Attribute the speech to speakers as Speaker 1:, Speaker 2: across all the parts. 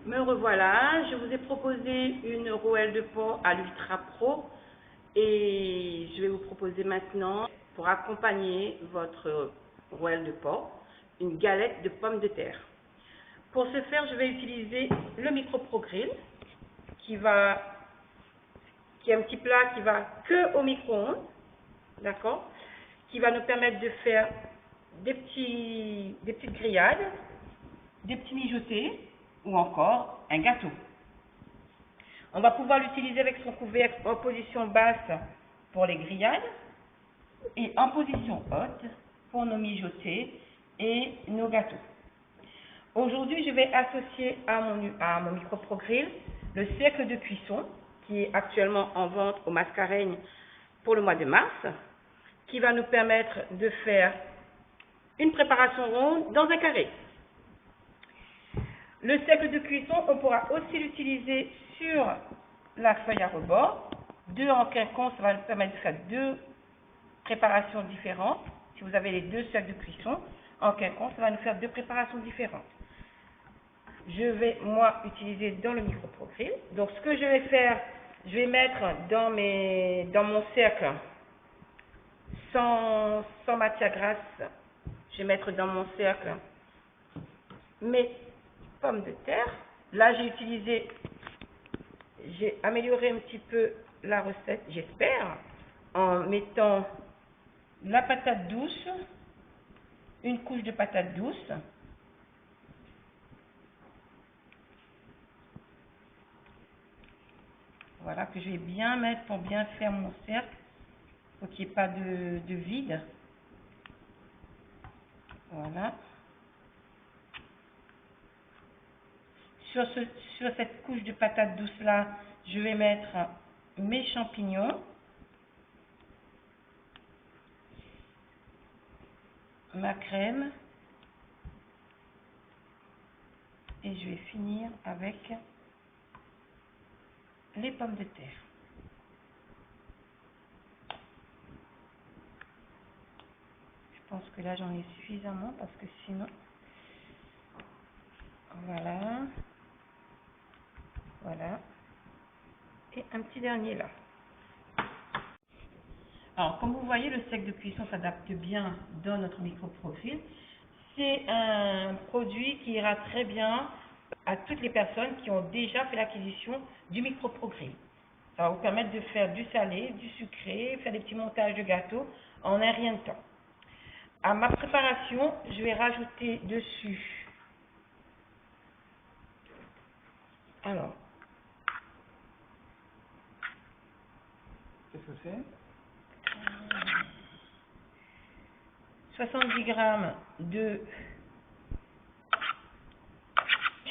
Speaker 1: Me revoilà, je vous ai proposé une rouelle de porc à l'Ultra Pro et je vais vous proposer maintenant, pour accompagner votre rouelle de porc, une galette de pommes de terre. Pour ce faire, je vais utiliser le Micro Pro Grill qui est un petit plat qui va que au micro-ondes, d'accord, qui va nous permettre de faire des petites grillades, des petits mijotés ou encore un gâteau. On va pouvoir l'utiliser avec son couvercle en position basse pour les grillades et en position haute pour nos mijotés et nos gâteaux. Aujourd'hui, je vais associer à mon Micro Pro Grill le cercle de cuisson qui est actuellement en vente au Mascareigne pour le mois de mars, qui va nous permettre de faire une préparation ronde dans un carré. Le cercle de cuisson, on pourra aussi l'utiliser sur la feuille à rebord. 2 en quinconce, ça va nous permettre de faire 2 préparations différentes. Si vous avez les 2 cercles de cuisson en quinconce, ça va nous faire 2 préparations différentes. Je vais, moi, utiliser dans le Micro Pro Grill. Donc, ce que je vais faire, je vais mettre dans mon cercle sans matière grasse. Je vais mettre dans mon cercle mes pommes de terre. Là, j'ai amélioré un petit peu la recette, j'espère, en mettant la patate douce, une couche de patate douce, voilà, que je vais bien mettre pour bien faire mon cercle, pour qu'il n'y ait pas de vide. Voilà. Sur cette couche de patate douce là, je vais mettre mes champignons, ma crème et je vais finir avec les pommes de terre. Je pense que là j'en ai suffisamment parce que sinon, voilà. Voilà. Et un petit dernier là. Alors, comme vous voyez, le cercle de cuisson s'adapte bien dans notre Micro Pro Grill. C'est un produit qui ira très bien à toutes les personnes qui ont déjà fait l'acquisition du Micro Pro Grill. Ça va vous permettre de faire du salé, du sucré, faire des petits montages de gâteaux en un rien de temps. À ma préparation, je vais rajouter dessus. Alors,
Speaker 2: qu'est-ce que c'est?
Speaker 1: 70 g de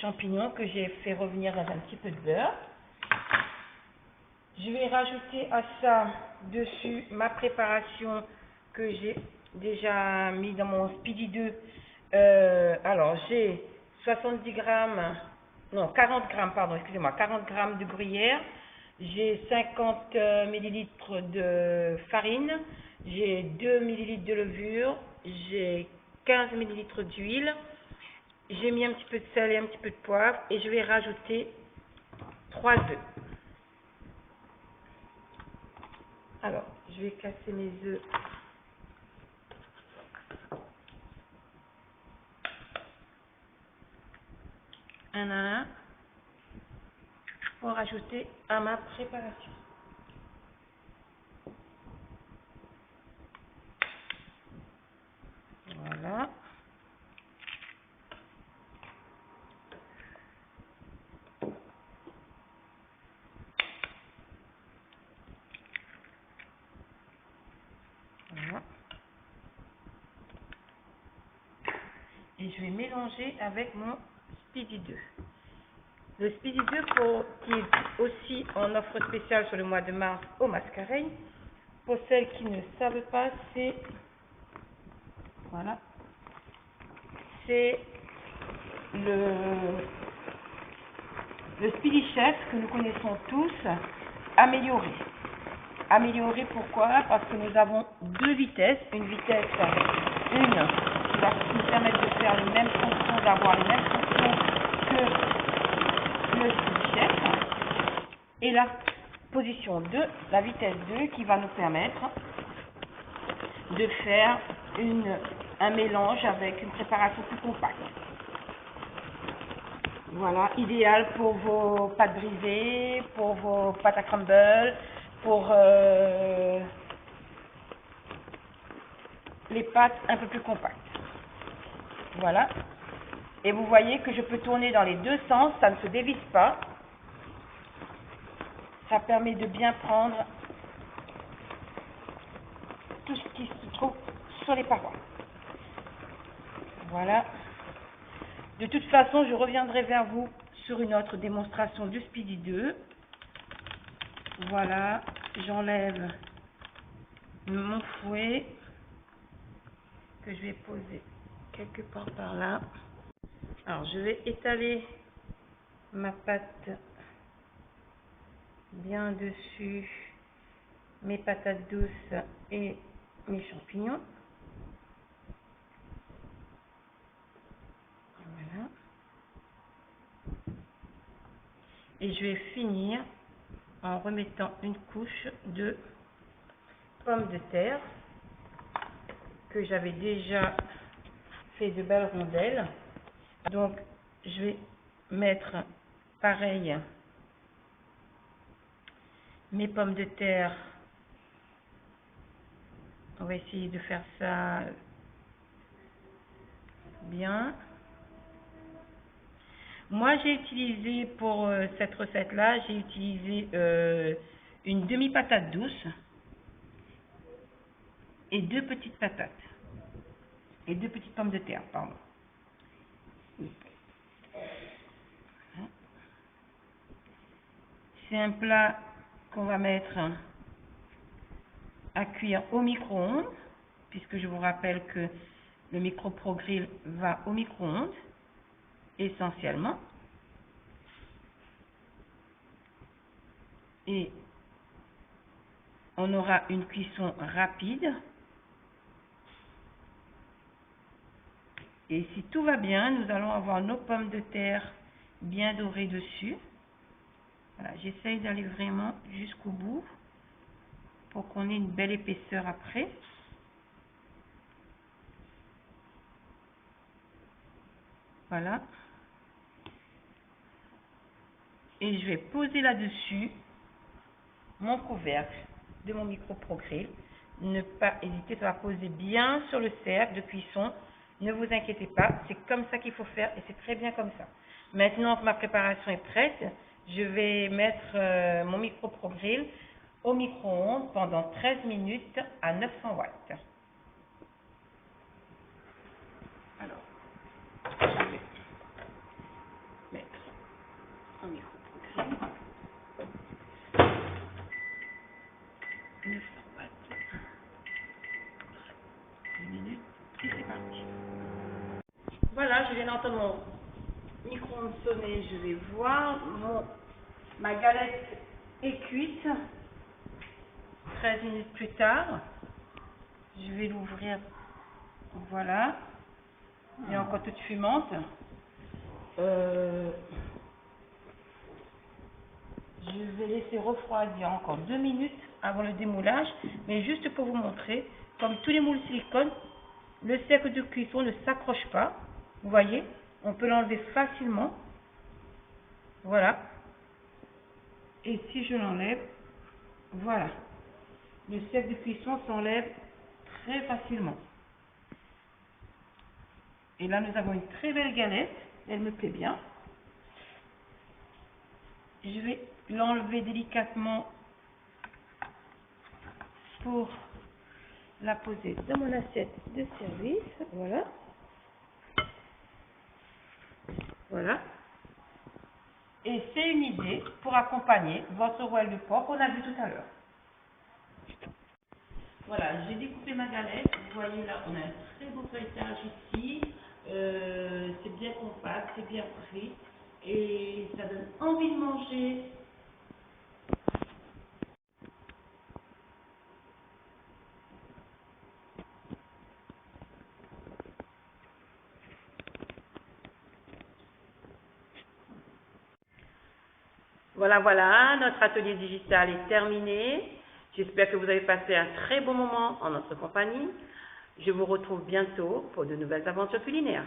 Speaker 1: champignons que j'ai fait revenir dans un petit peu de beurre. Je vais rajouter à ça dessus ma préparation que j'ai déjà mis dans mon Speedy 2. Alors j'ai 40 g, pardon, excusez-moi, 40 g de gruyère, j'ai 50 ml de farine, j'ai 2 ml de levure, j'ai 15 ml d'huile, j'ai mis un petit peu de sel et un petit peu de poivre et je vais rajouter 3 œufs. Alors, je vais casser mes œufs. Un à un pour ajouter à ma préparation. Voilà. Voilà. Et je vais mélanger avec mon Speedy 2. Le Speedy 2 qui est aussi en offre spéciale sur le mois de mars au Mascareigne. Pour celles qui ne savent pas, c'est voilà, c'est le Speedy Chef que nous connaissons tous, amélioré. Amélioré pourquoi? Parce que nous avons 2 vitesses. Une vitesse, une qui va nous permettre de faire les mêmes fonctions, d'avoir les mêmes fonctions que et la position 2, la vitesse 2 qui va nous permettre de faire un mélange avec une préparation plus compacte. Voilà, idéal pour vos pâtes brisées, pour vos pâtes à crumble, pour les pâtes un peu plus compactes. Voilà. Et vous voyez que je peux tourner dans les deux sens, ça ne se dévisse pas. Ça permet de bien prendre tout ce qui se trouve sur les parois. Voilà. De toute façon, je reviendrai vers vous sur une autre démonstration du Speedy 2. Voilà, j'enlève mon fouet que je vais poser quelque part par là. Alors, je vais étaler ma pâte bien dessus mes patates douces et mes champignons. Voilà. Et je vais finir en remettant une couche de pommes de terre que j'avais déjà fait de belles rondelles. Donc, je vais mettre pareil mes pommes de terre. On va essayer de faire ça bien. Moi, j'ai utilisé pour cette recette-là, j'ai utilisé une demi-patate douce et deux petites patates. Et deux petites pommes de terre, pardon. C'est un plat qu'on va mettre à cuire au micro-ondes, puisque je vous rappelle que le micro-pro-grill va au micro-ondes, essentiellement. Et on aura une cuisson rapide. Et si tout va bien, nous allons avoir nos pommes de terre bien dorées dessus. Voilà, j'essaye d'aller vraiment jusqu'au bout pour qu'on ait une belle épaisseur après. Voilà. Et je vais poser là-dessus mon couvercle de mon micro-pro-grill. Ne pas hésiter, ça va poser bien sur le cercle de cuisson. Ne vous inquiétez pas, c'est comme ça qu'il faut faire et c'est très bien comme ça. Maintenant que ma préparation est prête, je vais mettre mon micro-pro-grill au micro-ondes pendant 13 minutes à 900 watts. Alors, je vais mettre mon micro-pro-grill. 900 watts. 10 minutes et c'est parti. Voilà, je viens d'entendre mon micro-ondes sonner. Je vais voir. Ma galette est cuite. 13 minutes plus tard. Je vais l'ouvrir. Voilà. Elle est encore toute fumante. Je vais laisser refroidir encore 2 minutes avant le démoulage. Mais juste pour vous montrer, comme tous les moules silicone, le cercle de cuisson ne s'accroche pas. Vous voyez, on peut l'enlever facilement. Voilà. Et si je l'enlève, voilà. Le cercle de cuisson s'enlève très facilement. Et là, nous avons une très belle galette. Elle me plaît bien. Je vais l'enlever délicatement pour la poser dans mon assiette de service. Voilà. Voilà. Et c'est une idée pour accompagner votre rouelle de porc qu'on a vu tout à l'heure. Voilà, j'ai découpé ma galette. Vous voyez là, on a un très beau feuilletage ici. C'est bien compact, c'est bien pris. Et ça donne envie de manger. Voilà, notre atelier digital est terminé. J'espère que vous avez passé un très bon moment en notre compagnie. Je vous retrouve bientôt pour de nouvelles aventures culinaires.